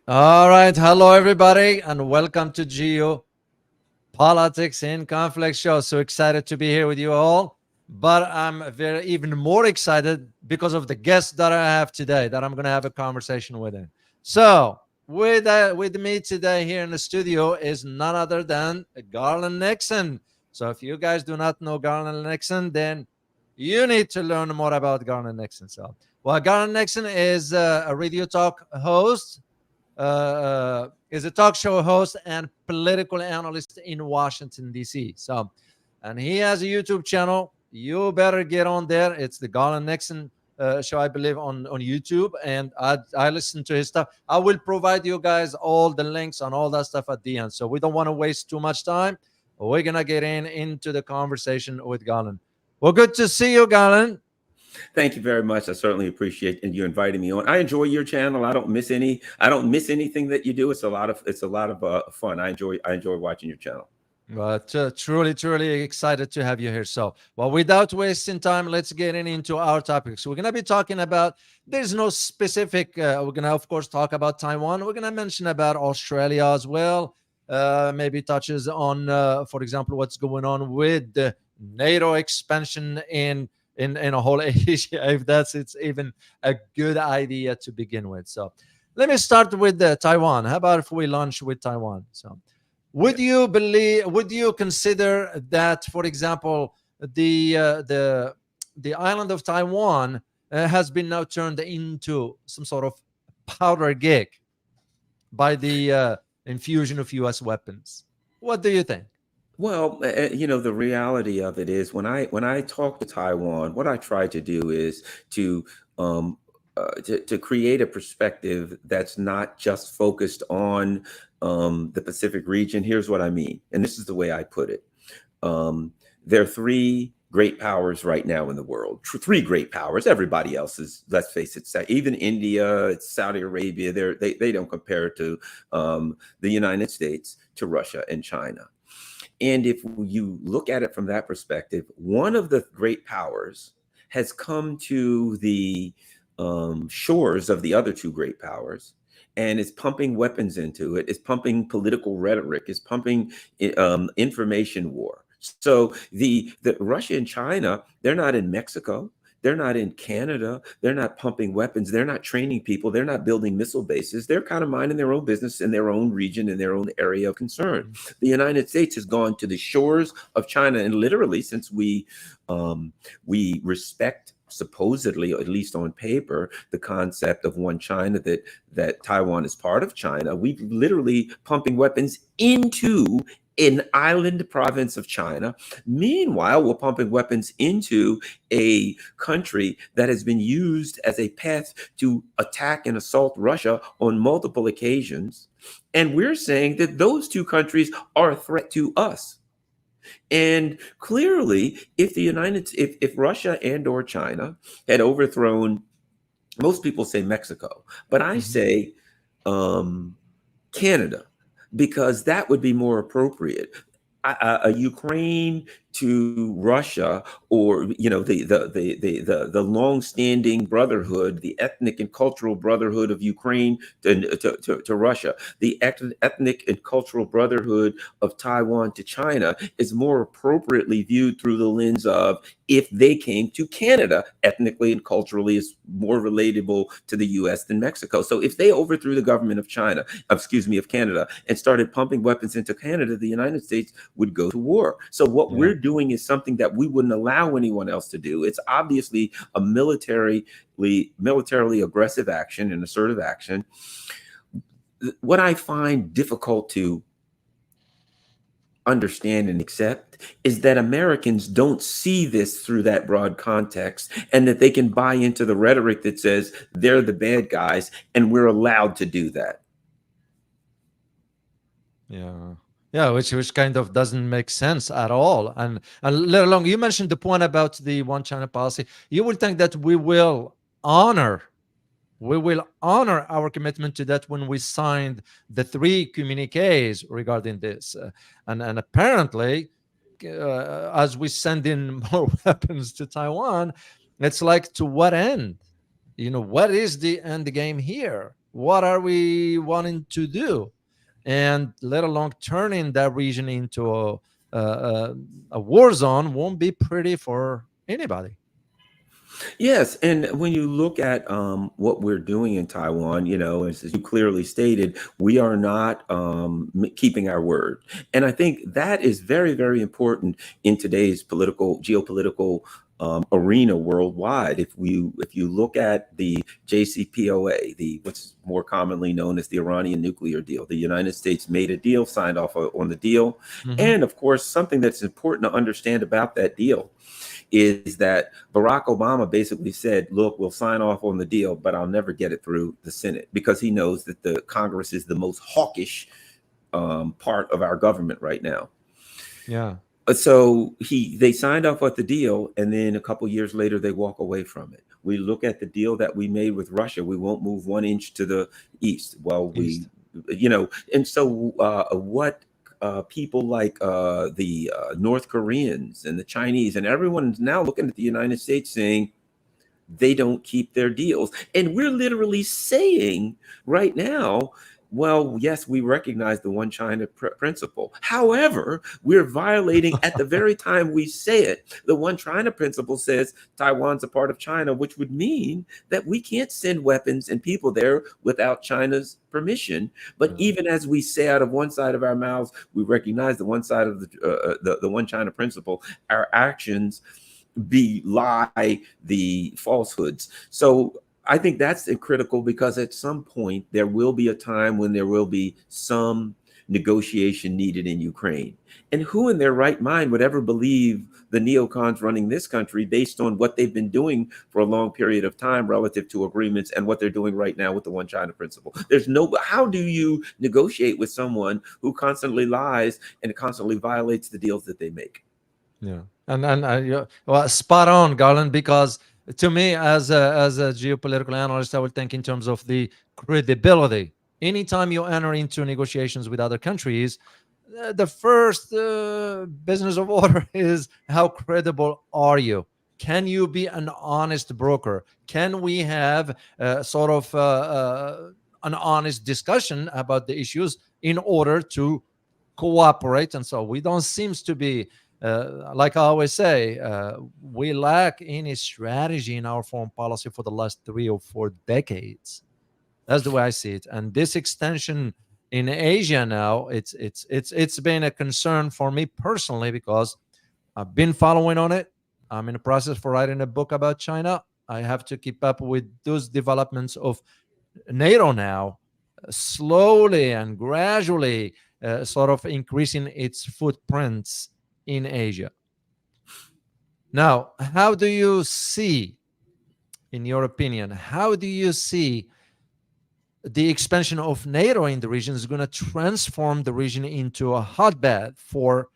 All right. Hello, everybody, and welcome to Geopolitics in Conflict Show. So excited to be here with you all. But I'm even more excited because of the guest that I have today that I'm going to have a conversation with him. So, with me today here in the studio is none other than Garland Nixon. So, if you guys do not know Garland Nixon, then you need to learn more about Garland Nixon. So, Garland Nixon is a radio talk host, is a talk show host and political analyst in Washington, D.C. So, and he has a YouTube channel. You better get on there. It's the Garland Nixon show, I believe, on YouTube. And I listen to his stuff. I will provide you guys all the links on all that stuff at the end. So we don't want to waste too much time. We're going to get into the conversation with Garland. Well, good to see you, Garland. Thank you very much. I certainly appreciate you inviting me on. I enjoy your channel. I don't miss anything that you do. It's a lot of fun. I enjoy watching your channel. But truly excited to have you here. So, without wasting time, let's get into our topics. We're going to be talking about, there's no specific, we're going to, of course, talk about Taiwan. We're going to mention about Australia as well. Maybe touches on, for example, what's going on with the NATO expansion in a whole Asia, if it's even a good idea to begin with. So, let me start with Taiwan. How about if we launch with Taiwan? So, would you consider that, for example, the island of Taiwan has been now turned into some sort of powder gig by the infusion of U.S. weapons? What do you think? Well, the reality of it is when I talk to Taiwan, what I try to do is um, to create a perspective that's not just focused on the Pacific region. Here's what I mean, and this is the way I put it. There are three great powers right now in the world. Three great powers. Everybody else is, let's face it, even India, it's Saudi Arabia. They don't compare to the United States, to Russia and China. And if you look at it from that perspective, one of the great powers has come to the shores of the other two great powers and is pumping weapons into it, is pumping political rhetoric, is pumping information war. So the Russia and China, they're not in Mexico. They're not in Canada. They're not pumping weapons. They're not training people. They're not building missile bases. They're kind of minding their own business in their own region, in their own area of concern. The United States has gone to the shores of China, and literally, since we respect, supposedly, at least on paper, the concept of one China, that Taiwan is part of China, we've literally pumping weapons into an island province of China. Meanwhile, we're pumping weapons into a country that has been used as a path to attack and assault Russia on multiple occasions. And we're saying that those two countries are a threat to us. And clearly, if Russia and or China had overthrown, most people say Mexico, but I say Canada, because that would be more appropriate. A Ukraine to Russia, or the long-standing brotherhood, the ethnic and cultural brotherhood of Ukraine to Russia, the ethnic and cultural brotherhood of Taiwan to China is more appropriately viewed through the lens of, if they came to Canada, ethnically and culturally is more relatable to the U.S. than Mexico. So if they overthrew the government of of Canada, and started pumping weapons into Canada, the United States would go to war. So what we're doing is something that we wouldn't allow anyone else to do. It's obviously a militarily aggressive action and assertive action. What I find difficult to understand and accept is that Americans don't see this through that broad context, and that they can buy into the rhetoric that says they're the bad guys and we're allowed to do that. Yeah, which kind of doesn't make sense at all. And let alone, you mentioned the point about the one China policy. You would think that honor we will honor our commitment to that when we signed the three communiques regarding this. And apparently, as we send in more weapons to Taiwan, it's like, to what end? What is the end game here? what are we wanting to do, and let alone turning that region into a war zone won't be pretty for anybody. Yes, and when you look at what we're doing in Taiwan, as you clearly stated, we are not keeping our word, and I think that is very, very important in today's geopolitical arena worldwide. If you look at the JCPOA, the what's more commonly known as the Iranian nuclear deal, the United States made a deal, signed off on the deal, Hmm. and of course, something that's important to understand about that deal is that Barack Obama basically said, look, we'll sign off on the deal, but I'll never get it through the Senate, because he knows that the Congress is the most hawkish part of our government right now. Yeah. So they signed off with the deal, and then a couple years later they walk away from it. We look at the deal that we made with Russia. We won't move 1 inch to the east. Well, East. and so what people like the North Koreans and the Chinese and everyone's now looking at the United States saying they don't keep their deals. And we're literally saying right now, well, yes, we recognize the one China principle. However, we're violating at the very time we say it. The one China principle says Taiwan's a part of China, which would mean that we can't send weapons and people there without China's permission. But Yeah. even as we say out of one side of our mouths, we recognize the one side of the one China principle. Our actions belie the falsehoods. So I think that's critical, because at some point there will be a time when there will be some negotiation needed in Ukraine. And who in their right mind would ever believe the neocons running this country based on what they've been doing for a long period of time relative to agreements and what they're doing right now with the one China principle? How do you negotiate with someone who constantly lies and constantly violates the deals that they make? Yeah, and well, spot on, Garland. Because to me, as a geopolitical analyst, I would think in terms of the credibility. Anytime you enter into negotiations with other countries, the first business of order is how credible are you? Can you be an honest broker? Can we have sort of an honest discussion about the issues in order to cooperate? And so we don't seems to be, like I always say, we lack any strategy in our foreign policy for the last 3 or 4 decades. That's the way I see it. And this extension in Asia now, it's been a concern for me personally, because I've been following on it. I'm in the process for writing a book about China. I have to keep up with those developments of NATO now, slowly and gradually sort of increasing its footprints in Asia. Now, how do you see, in your opinion, how do you see the expansion of NATO in the region is going to transform the region into a hotbed for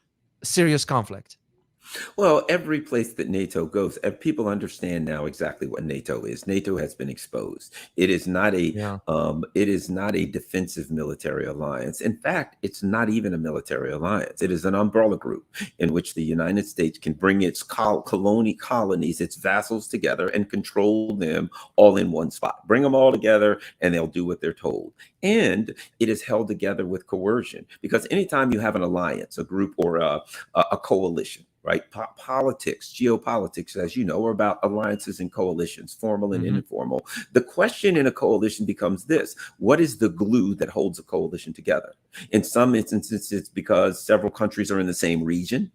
serious conflict? Well, every place that NATO goes, people understand now exactly what NATO is. NATO has been exposed. Yeah. It is not a defensive military alliance. In fact, it's not even a military alliance. It is an umbrella group in which the United States can bring its colonies, its vassals together and control them all in one spot. Bring them all together and they'll do what they're told. And it is held together with coercion, because anytime you have an alliance, a group, or a coalition, right? Politics, geopolitics, as you know, are about alliances and coalitions, formal and Hmm. informal. The question in a coalition becomes this: what is the glue that holds a coalition together? In some instances, it's because several countries are in the same region.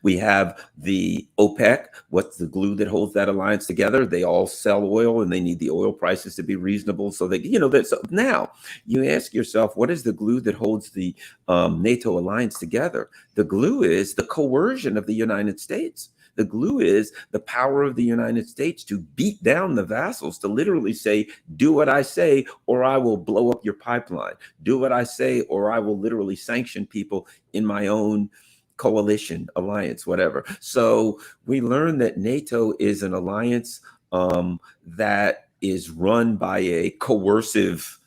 We have the OPEC. What's the glue that holds that alliance together? They all sell oil, and they need the oil prices to be reasonable. So so now you ask yourself, what is the glue that holds the NATO alliance together? The glue is the coercion of the United States. The glue is the power of the United States to beat down the vassals, to literally say, do what I say, or I will blow up your pipeline. Do what I say, or I will literally sanction people in my own coalition, alliance, whatever. So we learned that NATO is an alliance that is run by a coercive,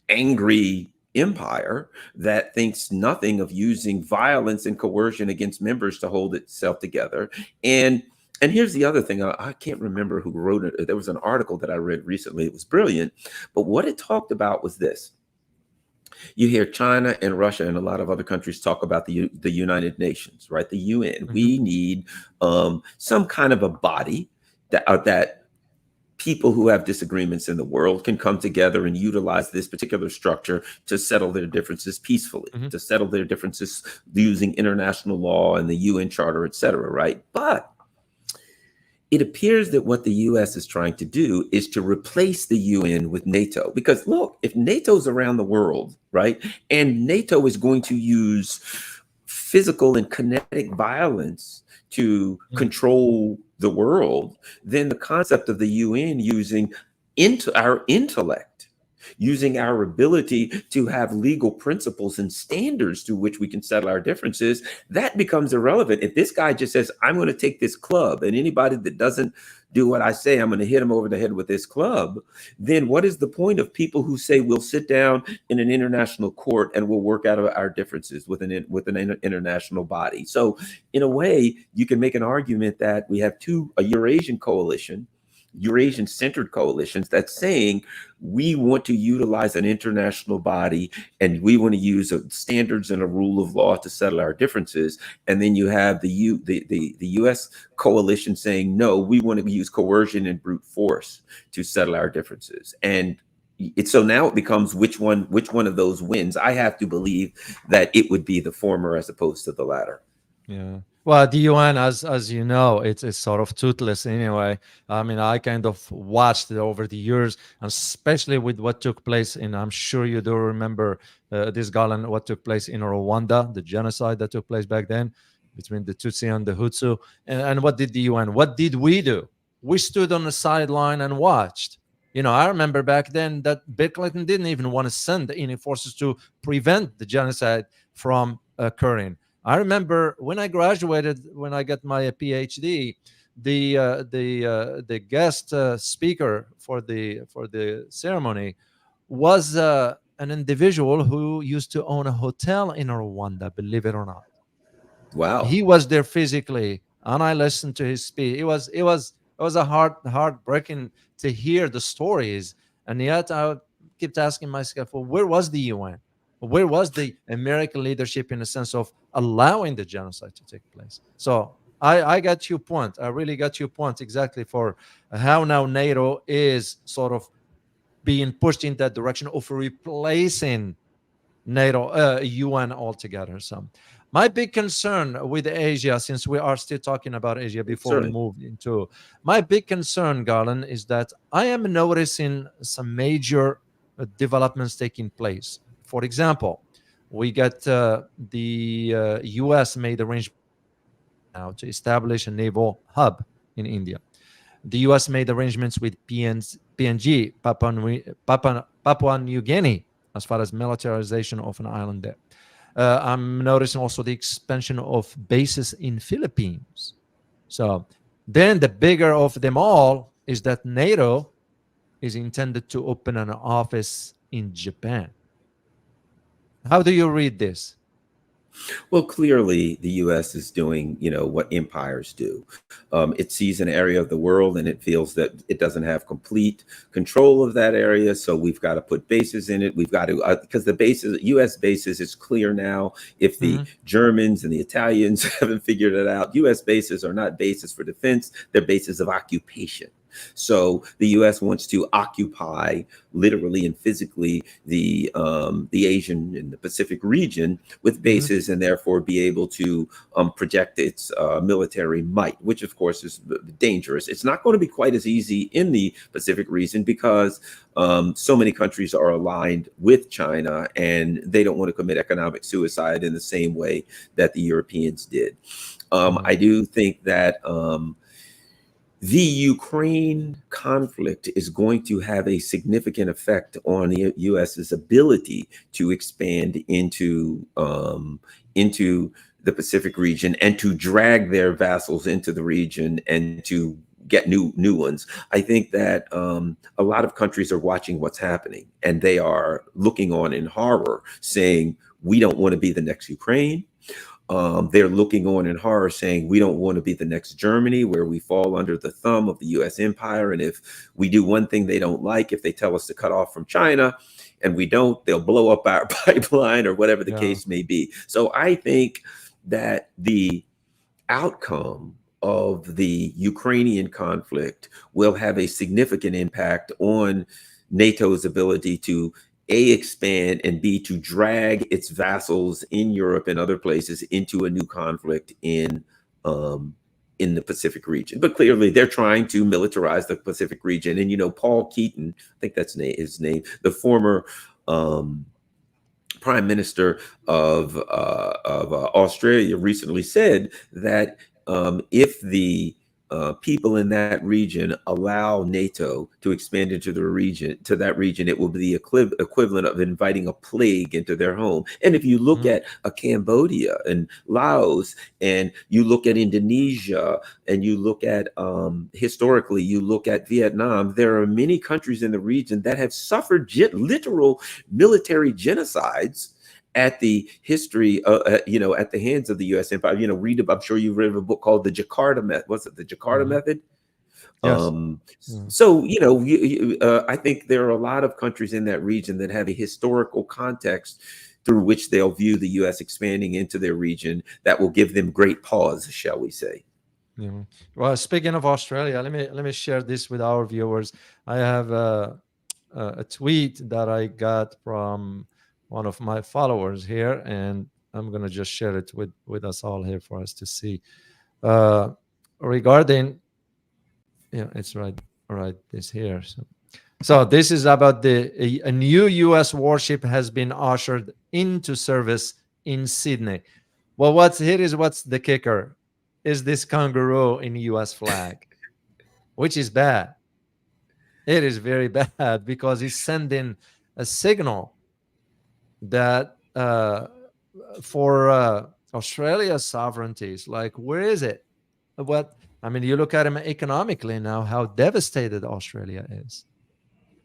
angry empire that thinks nothing of using violence and coercion against members to hold itself together. And And here's the other thing. I can't remember who wrote it. There was an article that I read recently. It was brilliant. But what it talked about was this. You hear China and Russia and a lot of other countries talk about the United Nations, right? The UN. Mhm. We need some kind of a body that people who have disagreements in the world can come together and utilize this particular structure to settle their differences peacefully, Mhm. to settle their differences using international law and the UN Charter, et cetera, right? But it appears that what the US is trying to do is to replace the UN with NATO. Because look, if NATO's around the world, right, and NATO is going to use physical and kinetic violence to Mm. control the world, then the concept of the UN using into our intellect, using our ability to have legal principles and standards through which we can settle our differences, that becomes irrelevant. If this guy just says, I'm going to take this club, and anybody that doesn't do what I say, I'm going to hit him over the head with this club, then what is the point of people who say we'll sit down in an international court and we'll work out our differences with an international body? So in a way, you can make an argument that we have a Eurasian coalition, Eurasian centered coalitions, that's saying we want to utilize an international body and we want to use standards and a rule of law to settle our differences. And then you have the US coalition saying, no, we want to use coercion and brute force to settle our differences. And so now it becomes which one of those wins. I have to believe that it would be the former as opposed to the latter. Yeah. Well, the UN, as you know, it's sort of toothless anyway. I mean, I kind of watched it over the years, and especially with what took place in. I'm sure you do remember this, Garland, what took place in Rwanda, the genocide that took place back then between the Tutsi and the Hutu. And what did the UN? What did we do? We stood on the sideline and watched. I remember back then that Bill Clinton didn't even want to send any forces to prevent the genocide from occurring. I remember when I graduated, when I got my PhD, the guest speaker for the ceremony was an individual who used to own a hotel in Rwanda. Believe it or not, Wow. he was there physically, and I listened to his speech. It was a heartbreaking to hear the stories, and yet I kept asking myself, well, where was the UN? Where was the American leadership in the sense of allowing the genocide to take place? So I got your point. I really got your point exactly for how now NATO is sort of being pushed in that direction of replacing NATO, UN altogether. So, my big concern with Asia, since we are still talking about Asia before we Certainly. move into my big concern, Garland, is that I am noticing some major developments taking place. For example, we got the US made arrangements now to establish a naval hub in India. The US made arrangements with PNG, Papua New Guinea, as far as militarization of an island there. I'm noticing also the expansion of bases in Philippines. So then the bigger of them all is that NATO is intended to open an office in Japan. How do you read this? Well, clearly, the U.S. is doing, what empires do. It sees an area of the world and it feels that it doesn't have complete control of that area. So we've got to put bases in it. We've got to, because the bases, U.S. bases, it's clear now. If the Mhm. Germans and the Italians haven't figured it out, U.S. bases are not bases for defense; they're bases of occupation. So the U.S. wants to occupy literally and physically the Asian and the Pacific region with Mhm. bases, and therefore be able to project its military might, which of course is dangerous. It's not going to be quite as easy in the Pacific region because so many countries are aligned with China, and they don't want to commit economic suicide in the same way that the Europeans did. Mhm. I do think that the Ukraine conflict is going to have a significant effect on the U.S.'s ability to expand into the Pacific region and to drag their vassals into the region and to get new ones. I think that a lot of countries are watching what's happening, and they are looking on in horror, saying we don't want to be the next Ukraine. they're looking on in horror, saying we don't want to be the next Germany, where we fall under the thumb of the U.S. empire. And if we do one thing they don't like, if they tell us to cut off from China, and we don't, they'll blow up our pipeline or whatever the Yeah. case may be. So I think that the outcome of the Ukrainian conflict will have a significant impact on NATO's ability to A, expand, and B, to drag its vassals in Europe and other places into a new conflict in the Pacific region. But clearly they're trying to militarize the Pacific region. And, Paul Keaton, I think that's his name, the former Prime Minister of Australia, recently said that if the people in that region allow NATO to expand into that region, it will be the equivalent of inviting a plague into their home. And if you look at Cambodia and Laos, and you look at Indonesia, and you look at historically, you look at Vietnam, there are many countries in the region that have suffered literal military genocides at the history, at the hands of the U.S. empire. I'm sure you've read a book called The Jakarta Method. What's it? The Jakarta Method. Yes. So, I think there are a lot of countries in that region that have a historical context through which they'll view the U.S. expanding into their region that will give them great pause, shall we say. Yeah. Well, speaking of Australia, let me share this with our viewers. I have a tweet that I got from one of my followers here, and I'm gonna just share it with us all here for us to see. Regarding, it's right this here. So this is about a new U.S. warship has been ushered into service in Sydney. Well, what's the kicker? Is this kangaroo in U.S. flag, which is bad. It is very bad because it's sending a signal that for Australia's sovereignties, like, where is it? You look at them economically now, how devastated Australia is.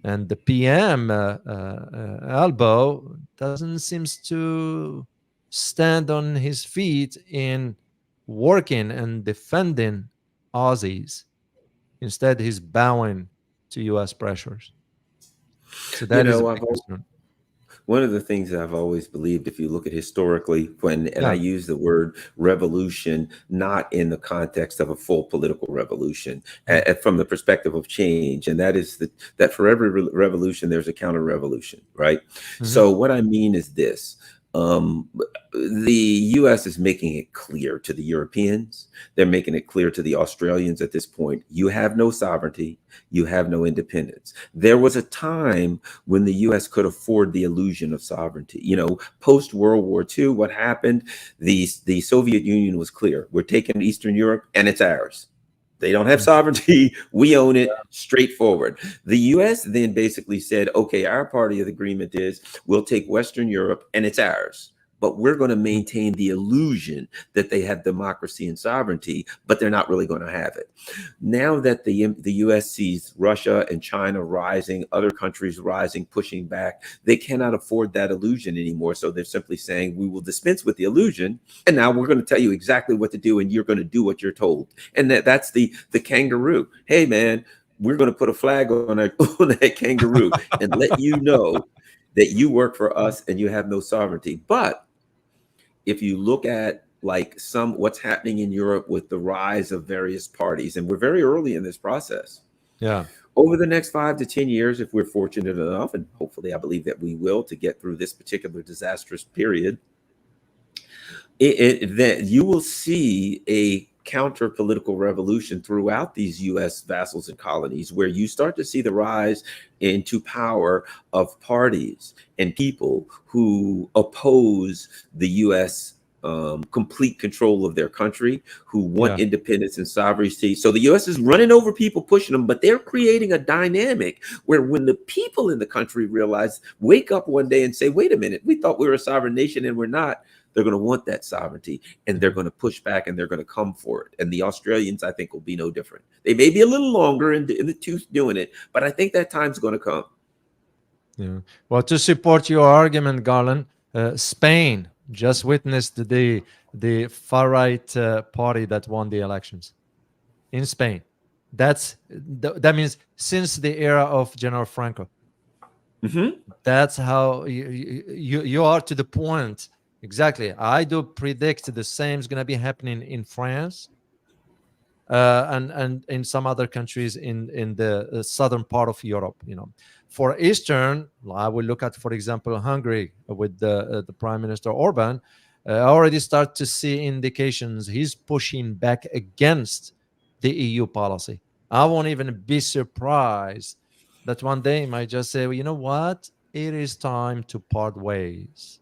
And the PM, Albo, doesn't seems to stand on his feet in working and defending Aussies. Instead, he's bowing to U.S. pressures. So that is a big concern. One of the things that I've always believed, if you look at historically, I use the word revolution not in the context of a full political revolution, from the perspective of change, and that is that for every revolution there's a counter revolution, right? So what I mean is this. The U.S. is making it clear to the Europeans, they're making it clear to the Australians at this point, you have no sovereignty, you have no independence. There was a time when the U.S. could afford the illusion of sovereignty. Post World War II, what happened? The Soviet Union was clear. We're taking Eastern Europe and it's ours. They don't have sovereignty. We own it, straightforward. The U.S. then basically said, okay, our part of the agreement is we'll take Western Europe and it's ours, but we're going to maintain the illusion that they have democracy and sovereignty, but they're not really going to have it. Now that the U.S. sees Russia and China rising, other countries rising, pushing back, they cannot afford that illusion anymore. So they're simply saying, we will dispense with the illusion, and now we're going to tell you exactly what to do, and you're going to do what you're told. And that's the kangaroo. Hey, man, we're going to put a flag on that kangaroo and let you know that you work for us and you have no sovereignty. But if you look at what's happening in Europe with the rise of various parties, and we're very early in this process. Yeah. Over the next 5 to 10 years, if we're fortunate enough, and hopefully I believe that we will, to get through this particular disastrous period, that you will see a counter political revolution throughout these U.S. vassals and colonies, where you start to see the rise into power of parties and people who oppose the U.S. Complete control of their country, who want independence and sovereignty. So the U.S. is running over people, pushing them, but they're creating a dynamic where when the people in the country wake up one day and say, wait a minute, we thought we were a sovereign nation and we're not, they're going to want that sovereignty, and they're going to push back, and they're going to come for it. And the Australians, I think, will be no different. They may be a little longer in the tooth doing it, but I think that time's going to come. Yeah. Well, to support your argument, Garland, Spain just witnessed the the far right party that won the elections in Spain. That means since the era of General Franco. Hmm. That's how you are to the point. Exactly. I do predict the same is going to be happening in France, and in some other countries in the southern part of Europe. For Eastern, I will look at, for example, Hungary with the Prime Minister Orban. I already start to see indications he's pushing back against the EU policy. I won't even be surprised that one day he might just say, well, you know what? It is time to part ways,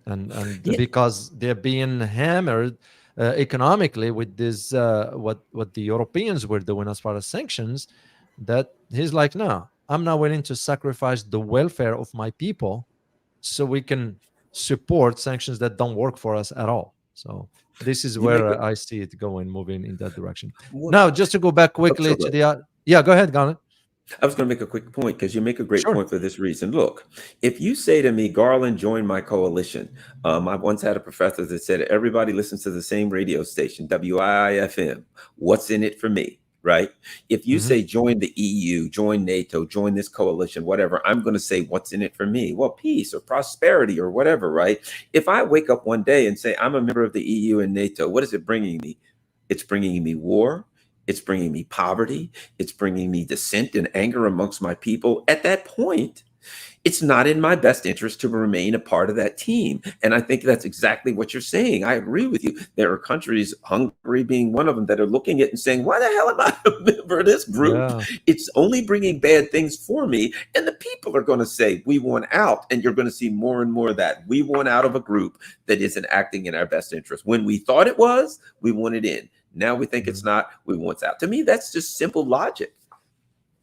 and Yeah, because they're being hammered economically with this what the Europeans were doing as far as sanctions, that he's like, no, I'm not willing to sacrifice the welfare of my people so we can support sanctions that don't work for us at all. So this is you make where a I see it going, moving in that direction. what, Now, just to go back oh, quickly so to good. the yeah, go ahead, Garland. I was going to make a quick point because you make a great Sure. point for this reason. Look, if you say to me, Garland, join my coalition, I once had a professor that said, everybody listens to the same radio station, WIIFM. What's in it for me? Right? If you Hmm. say, join the EU, join NATO, join this coalition, whatever, I'm going to say, what's in it for me? Well, peace or prosperity or whatever, right? If I wake up one day and say, I'm a member of the EU and NATO, what is it bringing me? It's bringing me war. It's bringing me poverty. It's bringing me dissent and anger amongst my people. At that point, it's not in my best interest to remain a part of that team. And I think that's exactly what you're saying. I agree with you. There are countries, Hungary being one of them, that are looking at it and saying, why the hell am I a member of this group? Yeah. It's only bringing bad things for me. And the people are going to say, we want out. And you're going to see more and more of that. We want out of a group that isn't acting in our best interest. When we thought it was, we want it in. Now we think it's Mhm. not, we want it out. To me, that's just simple logic.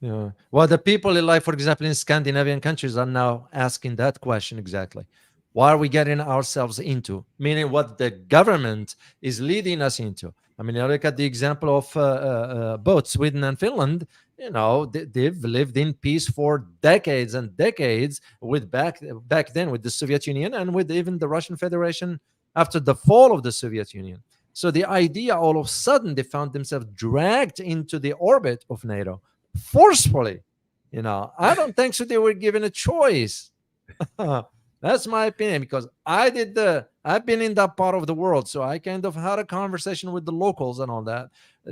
Yeah. Well, the people in, like, for example, in Scandinavian countries are now asking that question exactly. What are we getting ourselves into? Meaning what the government is leading us into. I mean, I look at the example of both Sweden and Finland. They've lived in peace for decades and decades with back then with the Soviet Union and with even the Russian Federation after the fall of the Soviet Union. So the idea, all of a sudden, they found themselves dragged into the orbit of NATO forcefully. I don't think so they were given a choice. That's my opinion, because I've been in that part of the world, so I kind of had a conversation with the locals and all that.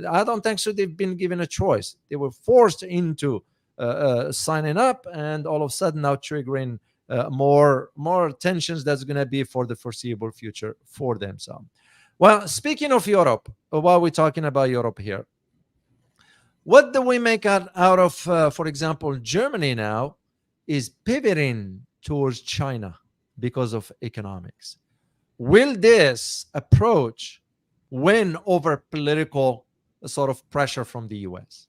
I don't think so they've been given a choice. They were forced into signing up, and all of a sudden now triggering more tensions that's going to be for the foreseeable future for them. So, well, speaking of Europe, while we're talking about Europe here, what do we make out of, for example, Germany now is pivoting towards China because of economics? Will this approach win over political sort of pressure from the US?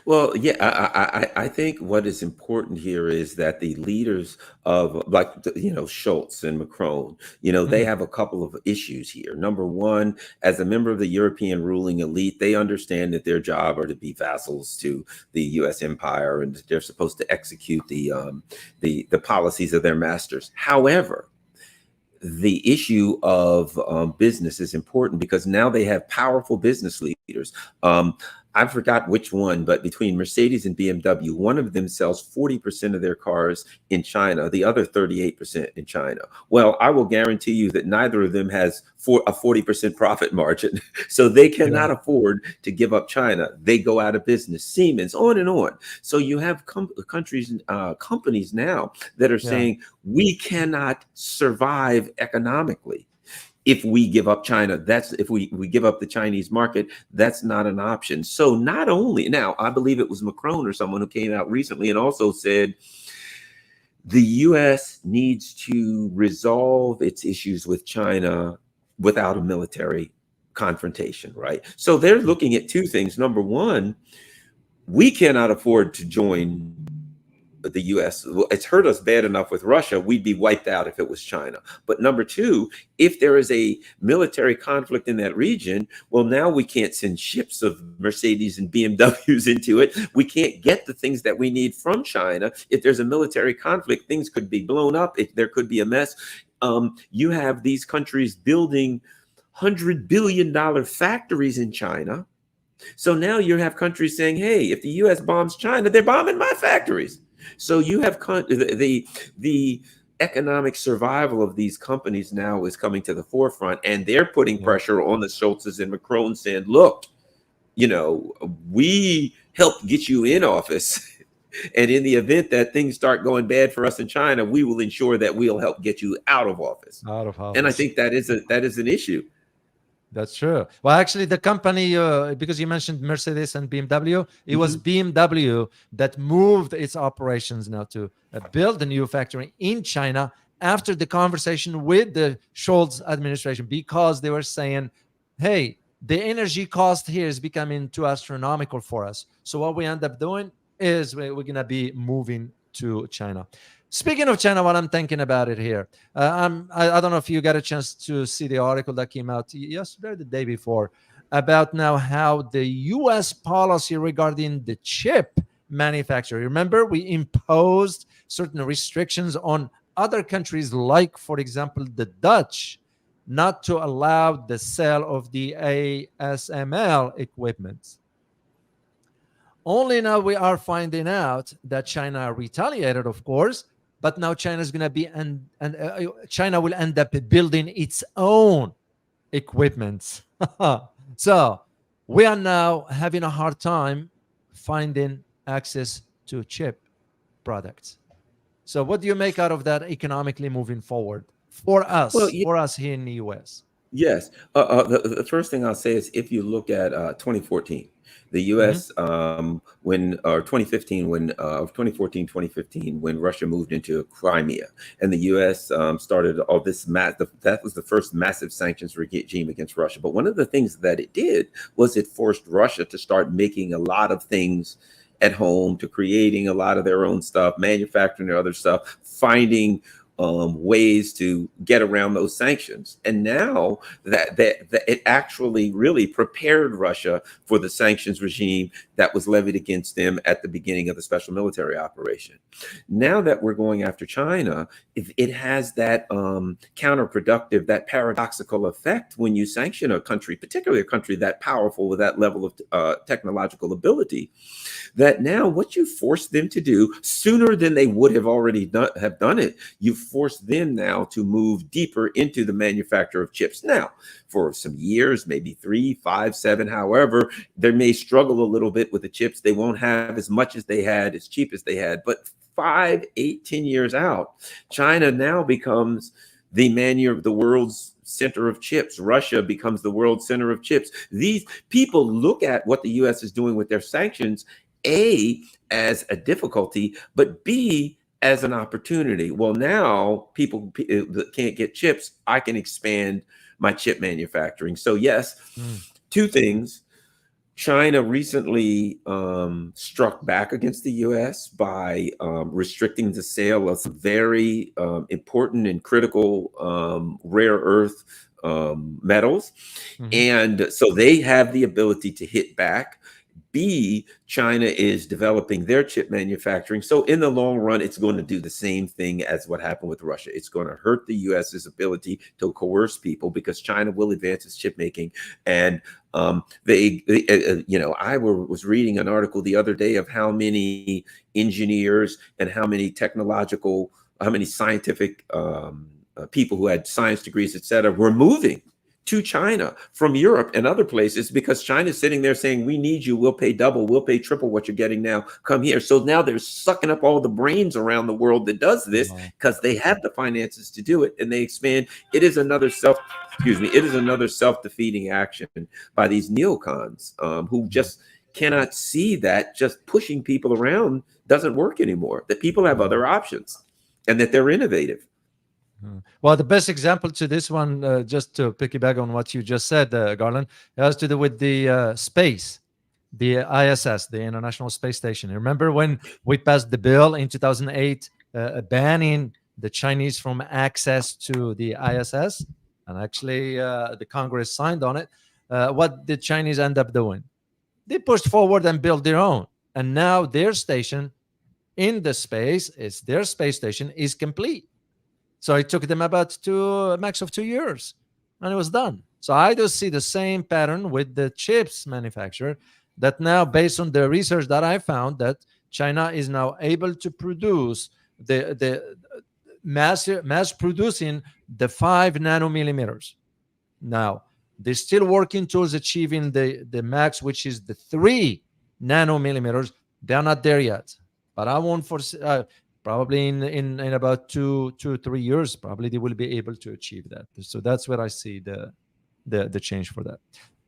Well, yeah, I think what is important here is that the leaders of, like, Schultz and Macron, they Mhm. have a couple of issues here. Number one, as a member of the European ruling elite, they understand that their job are to be vassals to the U.S. empire, and they're supposed to execute the policies of their masters. However, the issue of business is important because now they have powerful business leaders. I forgot which one, but between Mercedes and BMW, one of them sells 40% of their cars in China, the other 38% in China. Well, I will guarantee you that neither of them has a 40% profit margin. So they Yeah, cannot afford to give up China. They go out of business. Siemens, on and on. So you have countries, companies now that are yeah, saying, we cannot survive economically if we give up China. That's if we give up the Chinese market. That's not an option. So not only now, I believe it was Macron or someone who came out recently and also said the US needs to resolve its issues with China without a military confrontation, right? So they're looking at two things. Number one, we cannot afford to join the US. It's hurt us bad enough with Russia. We'd be wiped out if it was China. But number two, if there is a military conflict in that region, well, now we can't send ships of Mercedes and BMWs into it. We can't get the things that we need from China. If there's a military conflict, things could be blown up. There could be a mess. You have these countries building $100 billion factories in China. So now you have countries saying, hey, if the US bombs China, they're bombing my factories. So you have the economic survival of these companies now is coming to the forefront, and they're putting Yeah. pressure on the Schultzes and Macron saying, look, we helped get you in office. And in the event that things start going bad for us in China, we will ensure that we'll help get you out of office. Out of And I office. think that is an issue. That's true. Well, actually, the company, because you mentioned Mercedes and BMW, it was Mhm. BMW that moved its operations now to build a new factory in China after the conversation with the Scholz administration, because they were saying, hey, the energy cost here is becoming too astronomical for us. So what we end up doing is we're going to be moving to China. Speaking of China, what I'm thinking about it here, I don't know if you got a chance to see the article that came out yesterday or the day before about now how the US policy regarding the chip manufacturer. Remember, we imposed certain restrictions on other countries, like, for example, the Dutch, not to allow the sale of the ASML equipment. Only now we are finding out that China retaliated, of course, but now China is going to be and China will end up building its own equipment. So we are now having a hard time finding access to chip products. So what do you make out of that economically moving forward Well, for us here in the US? yes. The first thing I'll say is if you look at 2014, the Hmm. U.S. When or 2015 when 2014 2015 when Russia moved into Crimea and the U.S. Started all this that was the first massive sanctions regime against Russia. But one of the things that it did was it forced Russia to start making a lot of things at home, to creating a lot of their own stuff, manufacturing their other stuff, finding ways to get around those sanctions. And now that it actually really prepared Russia for the sanctions regime that was levied against them at the beginning of the special military operation. Now that we're going after China, it has that counterproductive, that paradoxical effect when you sanction a country, particularly a country that powerful with that level of technological ability, that now what you force them to do sooner than they would have already done it, you force them now to move deeper into the manufacture of chips. Now, for some years, maybe 3, 5, 7, however, they may struggle a little bit with the chips. They won't have as much as they had, as cheap as they had, but 5, 8, 10 years out, China now becomes the world's center of chips. Russia becomes the world center of chips. These people look at what the US is doing with their sanctions, A, as a difficulty, but B, as an opportunity. Well, now people that can't get chips, I can expand my chip manufacturing. So yes, Mm. two things. China recently struck back against the U.S. by restricting the sale of some very important and critical rare earth metals. Hmm. And so they have the ability to hit back. B, China is developing their chip manufacturing. So in the long run, it's going to do the same thing as what happened with Russia. It's going to hurt the US's ability to coerce people because China will advance its chip making. And I was reading an article the other day of how many engineers and how many scientific people who had science degrees, et cetera, were moving to China from Europe and other places because China's sitting there saying, we need you. We'll pay double. We'll pay triple what you're getting now. Come here. So now they're sucking up all the brains around the world that does this Wow. because they have the finances to do it and they expand. It is another self-defeating action by these neocons who just cannot see that just pushing people around doesn't work anymore, that people have other options and that they're innovative. Well, the best example to this one, just to piggyback on what you just said, Garland, it has to do with the space, the ISS, the International Space Station. Remember when we passed the bill in 2008 banning the Chinese from access to the ISS? And actually, the Congress signed on it. What did Chinese end up doing? They pushed forward and built their own. And now their station in the space, their space station is complete. So it took them about a max of 2 years, and it was done. So I do see the same pattern with the chips manufacturer, that now, based on the research that I found, that China is now able to produce the mass producing the 5 nanometers. Now they're still working towards achieving the max, which is the 3 nanometers. They're not there yet, but I won't foresee. Probably in about 2 3 years, probably they will be able to achieve that. So that's where I see the change for that.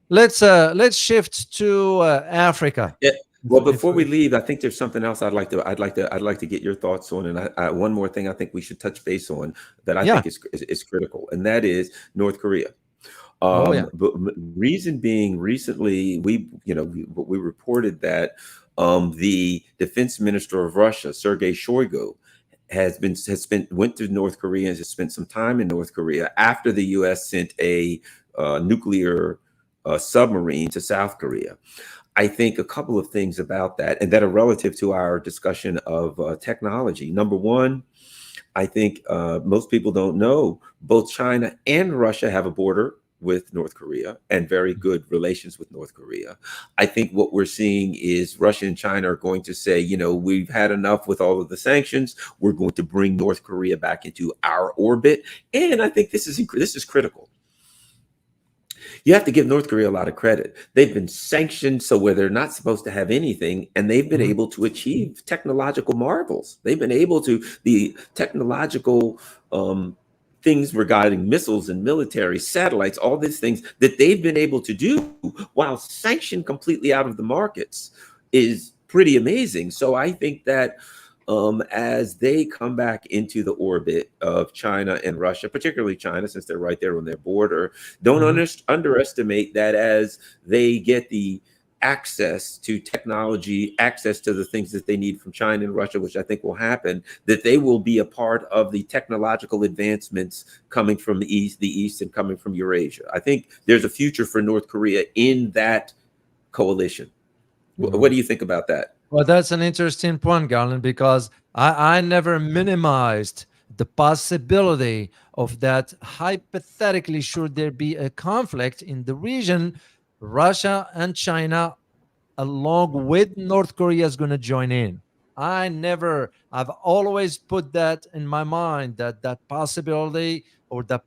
Let's shift to Africa. Yeah. Well, If before we leave, I think there's something else I'd like to get your thoughts on, and one more thing I think we should touch base on that I Yeah. think is critical, and that is North Korea. Oh yeah. But reason being, recently we reported that the defense minister of Russia, Sergei Shoigu, went to North Korea and has spent some time in North Korea after the U.S. sent a nuclear submarine to South Korea. I think a couple of things about that, and that are relative to our discussion of technology. Number one, I think most people don't know both China and Russia have a border with North Korea and very good relations with North Korea. I think what we're seeing is Russia and China are going to say, we've had enough with all of the sanctions. We're going to bring North Korea back into our orbit. And I think this is critical. You have to give North Korea a lot of credit. They've been sanctioned so where they're not supposed to have anything, and they've been able to achieve technological marvels. They've been able to, the technological things regarding missiles and military satellites, all these things that they've been able to do while sanctioned completely out of the markets is pretty amazing. So I think that as they come back into the orbit of China and Russia, particularly China, since they're right there on their border, don't underestimate that as they get the access to technology, access to the things that they need from China and Russia, which I think will happen, that they will be a part of the technological advancements coming from the East and coming from Eurasia. I think there's a future for North Korea in that coalition. What do you think about that? Well, that's an interesting point, Garland, because I never minimized the possibility of that. Hypothetically, should there be a conflict in the region, Russia and China, along with North Korea, is going to join in. I've always put that in my mind, that possibility or the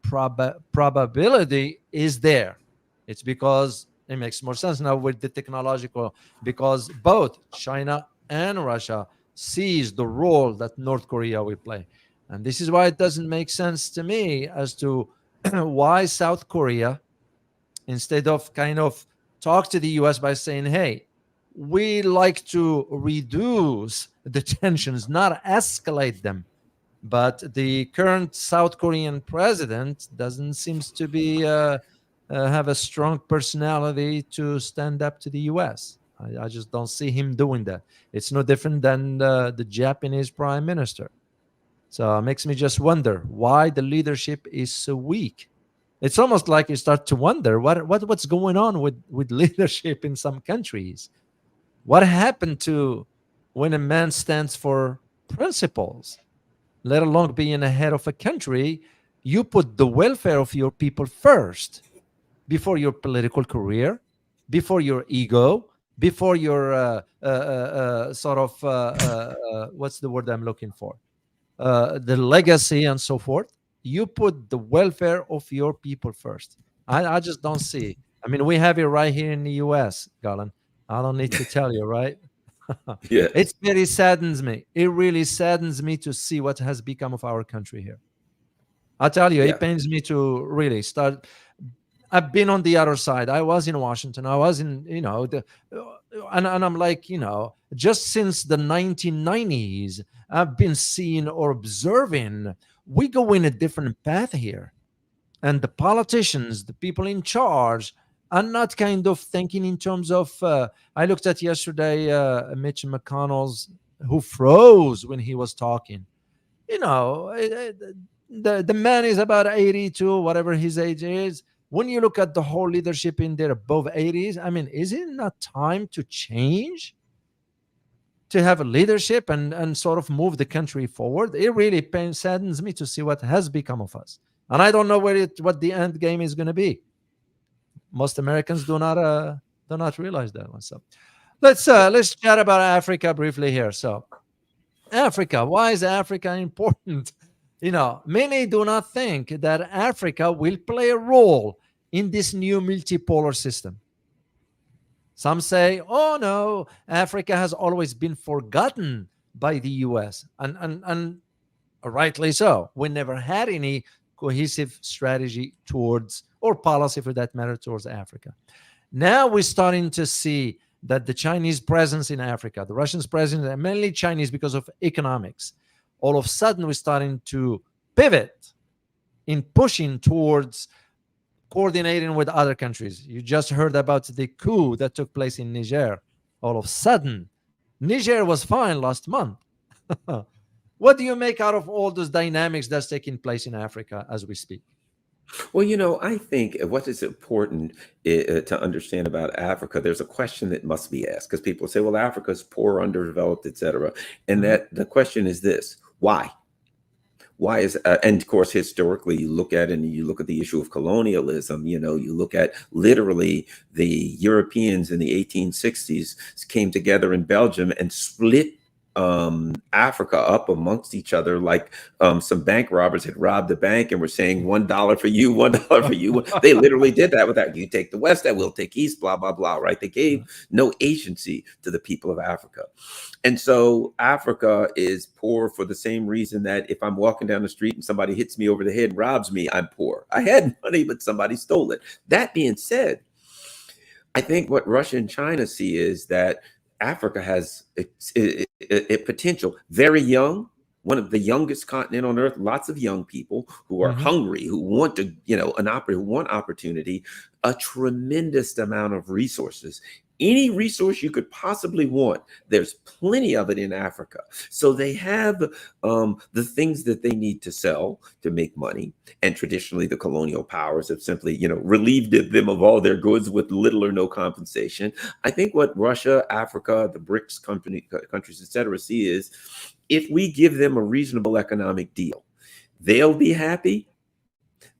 probability is there. It's because it makes more sense now with the technological, because both China and Russia sees the role that North Korea will play. And this is why it doesn't make sense to me as to why South Korea, instead of kind of talk to the US by saying, hey, we like to reduce the tensions, not escalate them. But the current South Korean president doesn't seem to be have a strong personality to stand up to the US. I just don't see him doing that. It's no different than the Japanese prime minister. So it makes me just wonder why the leadership is so weak. It's almost like you start to wonder what's going on with leadership in some countries. What happened to when a man stands for principles, let alone being the head of a country? You put the welfare of your people first before your political career, before your ego, before your sort of what's the word I'm looking for? The legacy and so forth. You put the welfare of your people first. I just don't see. I mean, we have it right here in the US, Garland. I don't need to tell you, right? Yeah. It very saddens me. It really saddens me to see what has become of our country here. I tell you, Yeah. it pains me to really start. I've been on the other side. I was in Washington. I was in, and I'm like, just since the 1990s, I've been seeing or observing we go in a different path here. And the politicians, the people in charge, are not kind of thinking in terms of. I looked at yesterday Mitch McConnell's, who froze when he was talking. The man is about 82, whatever his age is. When you look at the whole leadership in there above 80s, I mean, is it not time to change? to have a leadership and sort of move the country forward. It really saddens me to see what has become of us. And I don't know what the end game is going to be. Most Americans do not realize that one. So let's chat about Africa briefly here. So Africa, why is Africa important? Many do not think that Africa will play a role in this new multipolar system. Some say, oh no, Africa has always been forgotten by the US. And rightly so. We never had any cohesive strategy towards, or policy for that matter, towards Africa. Now we're starting to see that the Chinese presence in Africa, the Russians' presence, and mainly Chinese because of economics, all of a sudden we're starting to pivot in pushing towards coordinating with other countries. You just heard about the coup that took place in Niger. All of a sudden, Niger was fine last month. What do you make out of all those dynamics that's taking place in Africa as we speak? Well, I think what is important to understand about Africa, there's a question that must be asked because people say, well, Africa's poor, underdeveloped, et cetera. And that the question is this: why? Why is, and of course, historically, you look at it and you look at the issue of colonialism, you look at literally the Europeans in the 1860s came together in Belgium and split Africa up amongst each other, like some bank robbers had robbed a bank and were saying $1 for you, $1 for you. They literally did that with that. You take the West, that we'll take East, blah, blah, blah, right? They gave no agency to the people of Africa. And so Africa is poor for the same reason that if I'm walking down the street and somebody hits me over the head and robs me, I'm poor. I had money, but somebody stole it. That being said, I think what Russia and China see is that Africa has a potential, very young, one of the youngest continent on earth, lots of young people who are hungry, who want to, who want opportunity, a tremendous amount of resources. Any resource you could possibly want, there's plenty of it in Africa. So they have the things that they need to sell to make money. And traditionally, the colonial powers have simply, relieved them of all their goods with little or no compensation. I think what Russia, Africa, the BRICS countries, et cetera, see is if we give them a reasonable economic deal, they'll be happy.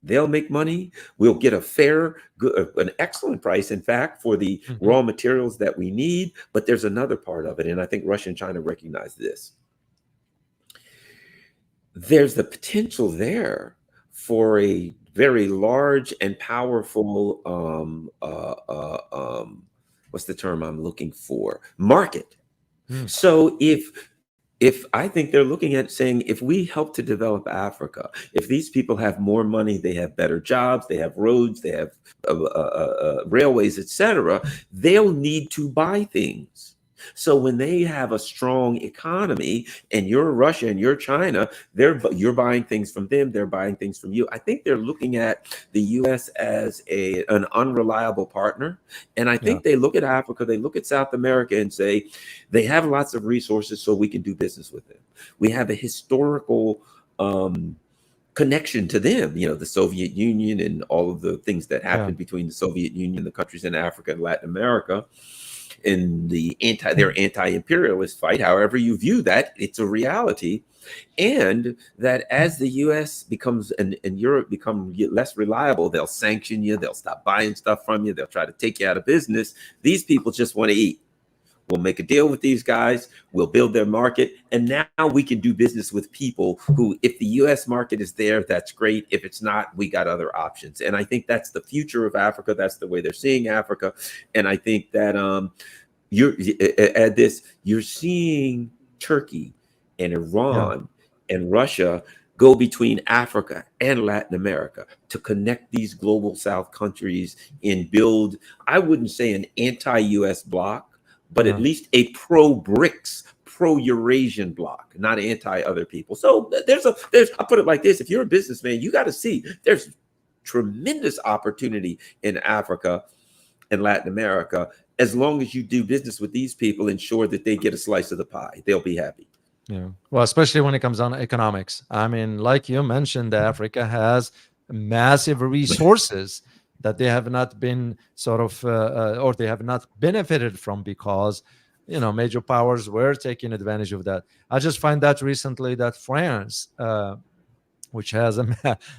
They'll make money. We'll get a fair, good, an excellent price, in fact, for the raw materials that we need. But there's another part of it, and I think Russia and China recognize this. There's the potential there for a very large and powerful, what's the term I'm looking for? Market. So if I think they're looking at saying, if we help to develop Africa, if these people have more money, they have better jobs, they have roads, they have railways, etc., they'll need to buy things. So when they have a strong economy and you're Russia and you're China, you're buying things from them, they're buying things from you. I think they're looking at the US as an unreliable partner. And I think they look at Africa, they look at South America and say, they have lots of resources so we can do business with them. We have a historical connection to them, the Soviet Union and all of the things that happened between the Soviet Union, the countries in Africa and Latin America. In their anti-imperialist fight, however you view that, it's a reality. And that as the US becomes and Europe become less reliable, they'll sanction you, they'll stop buying stuff from you, they'll try to take you out of business. These people just want to eat. We'll make a deal with these guys. We'll build their market. And now we can do business with people who, if the US market is there, that's great. If it's not, we got other options. And I think that's the future of Africa. That's the way they're seeing Africa. And I think that you're seeing Turkey and Iran and Russia go between Africa and Latin America to connect these global South countries and build, I wouldn't say an anti-US bloc, but at least a pro-BRICS, pro-Eurasian bloc, not anti-other people. So I'll put it like this. If you're a businessman, you got to see there's tremendous opportunity in Africa and Latin America. As long as you do business with these people, ensure that they get a slice of the pie. They'll be happy. Yeah. Well, especially when it comes on economics. I mean, like you mentioned, Africa has massive resources that they have not been or they have not benefited from because major powers were taking advantage of that. I just find that recently that France, which has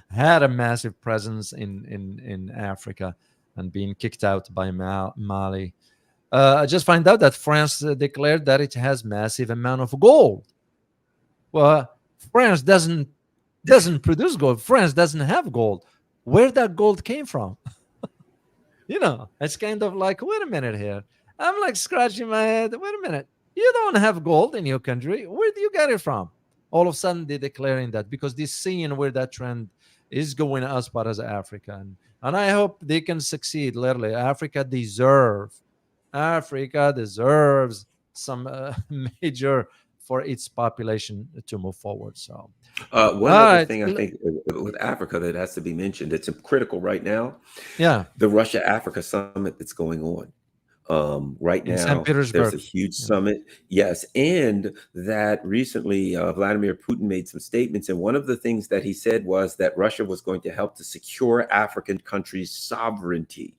had a massive presence in Africa and being kicked out by Mali. I just find out that France declared that it has massive amount of gold. Well, France doesn't produce gold. France doesn't have gold. Where that gold came from? It's kind of like, wait a minute here. I'm like scratching my head. Wait a minute. You don't have gold in your country. Where do you get it from? All of a sudden, they're declaring that because they're seeing where that trend is going as far as Africa. And I hope they can succeed. Literally, Africa deserves some major for its population to move forward. So, One all other right. thing I think with Africa that has to be mentioned, it's critical right now, Yeah. the Russia-Africa summit that's going on. Right In St. now, there's a Petersburg. huge Yeah. summit. Yes. And that recently, Vladimir Putin made some statements. And one of the things that he said was that Russia was going to help to secure African countries' sovereignty.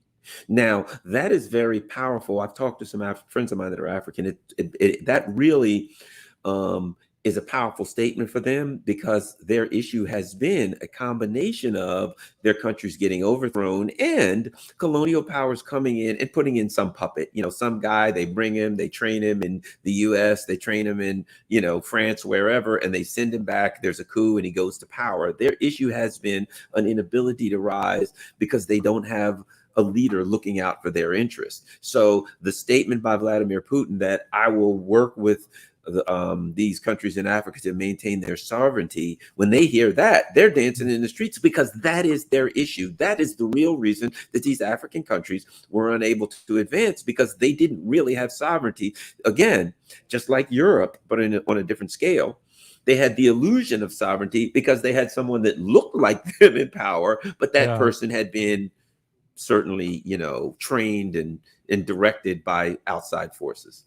Now, that is very powerful. I've talked to some friends of mine that are African. That really um, is a powerful statement for them because their issue has been a combination of their countries getting overthrown and colonial powers coming in and putting in some puppet, some guy, they bring him, they train him in the US, they train him in, France, wherever, and they send him back. There's a coup and he goes to power. Their issue has been an inability to rise because they don't have a leader looking out for their interests. So the statement by Vladimir Putin that I will work with these countries in Africa to maintain their sovereignty, when they hear that, they're dancing in the streets because that is their issue. That is the real reason that these African countries were unable to advance because they didn't really have sovereignty. Again, just like Europe, but on a different scale. They had the illusion of sovereignty because they had someone that looked like them in power, but that Yeah. person had been certainly, trained and directed by outside forces.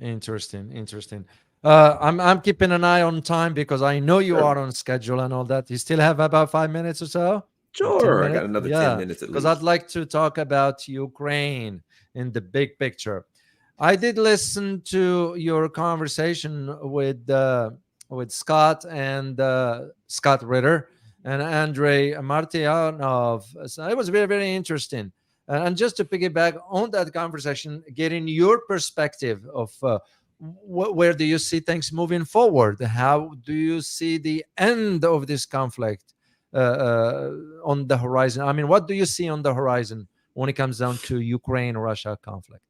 Interesting. I'm keeping an eye on time because I know you Sure. are on schedule and all that. You still have about 5 minutes or so, or ten Sure. I got minutes. another 10 Yeah, minutes at because I'd least. like to talk about Ukraine in the big picture. I did listen to your conversation with Scott and Scott Ritter and Andrei Martyanov. So it was very very interesting. And just to piggyback on that conversation, getting your perspective of where do you see things moving forward? How do you see the end of this conflict on the horizon? I mean, what do you see on the horizon when it comes down to Ukraine-Russia conflict?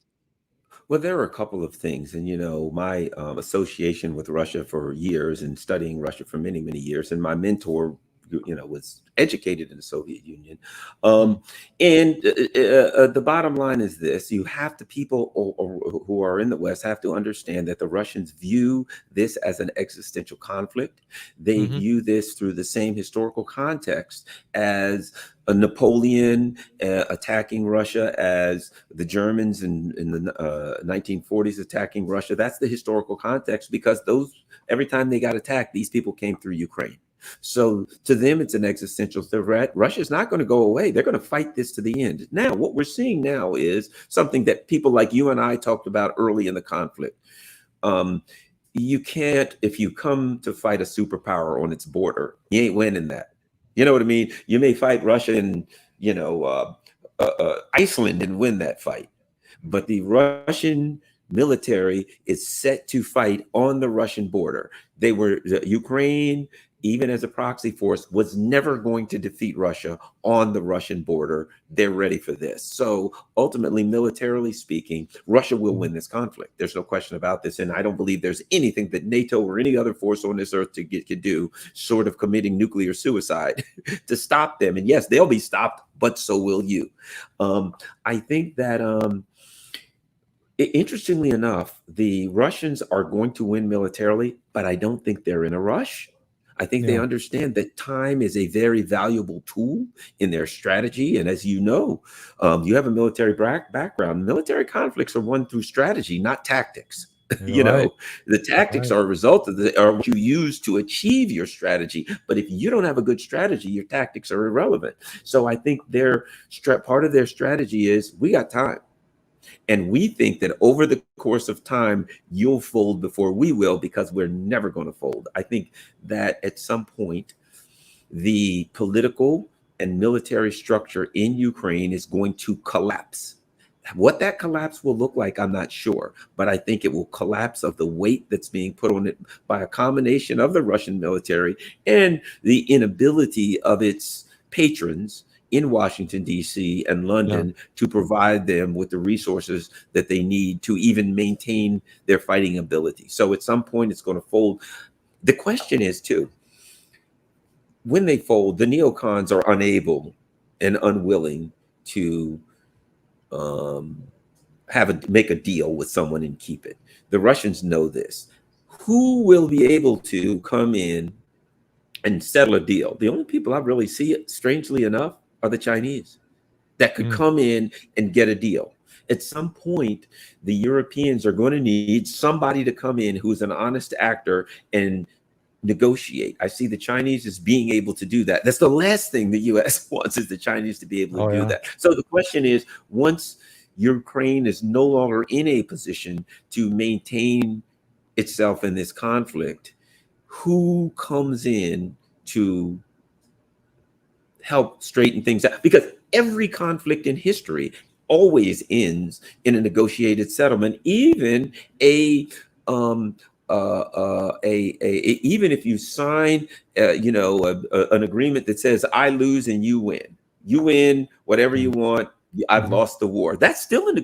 Well, there are a couple of things. And, my association with Russia for years and studying Russia for many, many years, and my mentor, was educated in the Soviet Union. Mm. And the bottom line is this: you have to, people who are in the West have to understand that the Russians view this as an existential conflict. They Hmm. view this through the same historical context as a Napoleon attacking Russia, as the Germans in the 1940s attacking Russia. That's the historical context because every time they got attacked, these people came through Ukraine. So to them, it's an existential threat. Russia's not going to go away. They're going to fight this to the end. Now, what we're seeing now is something that people like you and I talked about early in the conflict. Um, you can't, if you come to fight a superpower on its border, you ain't winning that. You know what I mean? You may fight Russia and, Iceland and win that fight. But the Russian military is set to fight on the Russian border. Ukraine, even as a proxy force, was never going to defeat Russia on the Russian border. They're ready for this. So ultimately, militarily speaking, Russia will win this conflict. There's no question about this. And I don't believe there's anything that NATO or any other force on this earth could do, short of committing nuclear suicide, to stop them. And yes, they'll be stopped, but so will you. I think that interestingly enough, the Russians are going to win militarily, but I don't think they're in a rush. I think they Yeah. understand that time is a very valuable tool in their strategy. And as you know, you have a military background. Military conflicts are won through strategy, not tactics. You're right. The tactics Right. are a result are what you use to achieve your strategy. But if you don't have a good strategy, your tactics are irrelevant. So I think part of their strategy is we got time. And we think that over the course of time, you'll fold before we will because we're never going to fold. I think that at some point, the political and military structure in Ukraine is going to collapse. What that collapse will look like, I'm not sure, but I think it will collapse of the weight that's being put on it by a combination of the Russian military and the inability of its patrons in Washington, D.C. and Yeah. London to provide them with the resources that they need to even maintain their fighting ability. So at some point, it's going to fold. The question is, too, when they fold, the neocons are unable and unwilling to um, make a deal with someone and keep it. The Russians know this. Who will be able to come in and settle a deal? The only people I really see it, strangely enough, are the Chinese that could Mm. come in and get a deal. At some point, the Europeans are going to need somebody to come in who's an honest actor and negotiate. I see the Chinese as being able to do that. That's the last thing the US wants, is the Chinese to be able to Oh do yeah. that. So the question is, once Ukraine is no longer in a position to maintain itself in this conflict, who comes in to help straighten things out? Because every conflict in history always ends in a negotiated settlement, even a even if you sign an agreement that says I lose and you win whatever you Mm. want, I've Mhm. lost the war. That's still an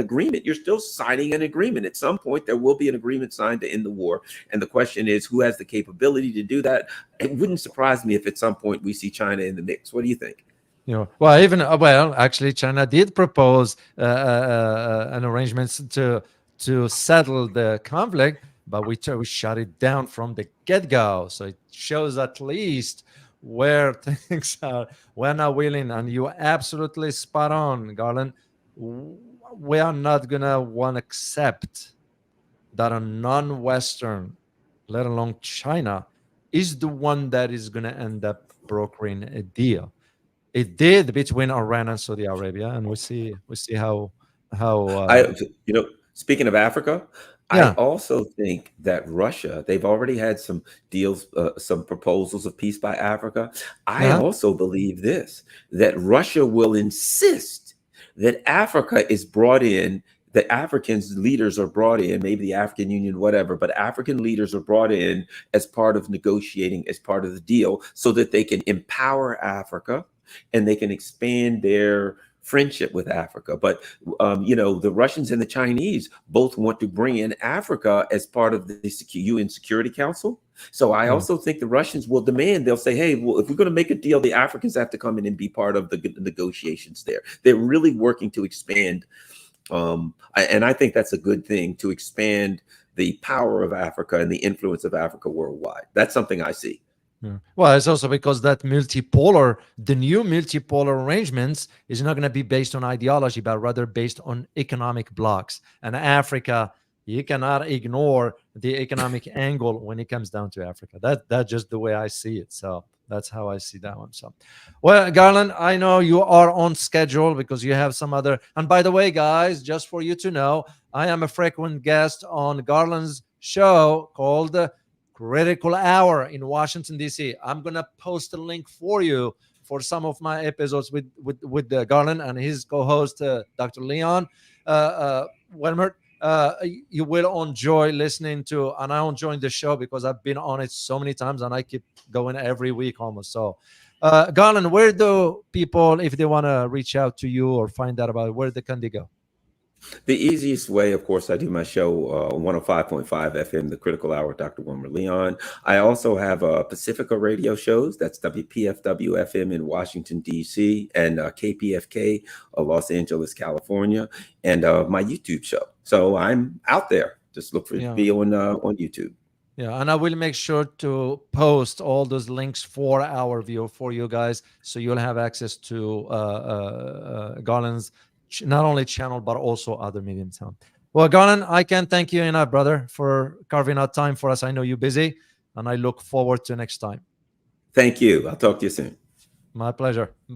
agreement. You're still signing an agreement. At some point, there will be an agreement signed to end the war. And the question is, who has the capability to do that? It wouldn't surprise me if at some point we see China in the mix. What do you think? Well, even well, actually, China did propose an arrangement to settle the conflict, but we shut it down from the get go. So it shows at least where things are. We're not willing, and you absolutely spot on, Garland. We are not gonna want to accept that a non-Western, let alone China, is the one that is gonna end up brokering a deal. It did between Iran and Saudi Arabia, and we see how I, Speaking of Africa, I yeah, also think that Russia, they've already had some deals, some proposals of peace by Africa. I yeah, also believe this, that Russia will insist that Africa is brought in, that Africans leaders are brought in, maybe the African Union, whatever, but African leaders are brought in as part of negotiating, as part of the deal, so that they can empower Africa and they can expand their friendship with Africa. But the Russians and the Chinese both want to bring in Africa as part of the UN Security Council. So I yeah. also think the Russians will demand, they'll say, hey, well, if we're going to make a deal, the Africans have to come in and be part of the negotiations there. They're really working to expand. And I think that's a good thing, to expand the power of Africa and the influence of Africa worldwide. That's something I see. Yeah. Well, it's also because the new multipolar arrangements is not going to be based on ideology, but rather based on economic blocks. And Africa, you cannot ignore the economic angle when it comes down to Africa. That's just the way I see it. So that's how I see that one. So, well, Garland, I know you are on schedule because you have some other. And by the way, guys, just for you to know, I am a frequent guest on Garland's show called Critical Hour in Washington D.C. I'm gonna post a link for you for some of my episodes with Garland and his co-host Dr. Leon Wilmert. You will enjoy listening to, and I enjoy the show because I've been on it so many times and I keep going every week almost. So, Garland, where do people, if they want to reach out to you or find out about it, where can they go? The easiest way, of course, I do my show 105.5 FM, The Critical Hour with Dr. Wilmer Leon. I also have Pacifica radio shows. That's WPFW FM in Washington, D.C., and KPFK, Los Angeles, California, and my YouTube show. So I'm out there. Just look for Yeah. me on YouTube. Yeah, and I will make sure to post all those links for our view for you guys, so you'll have access to Garland's not only channel but also other mediums. Well, Garland, I can't thank you enough, brother, for carving out time for us. I know you're busy, and I look forward to next time. Thank you. I'll talk to you soon. My pleasure. Bye.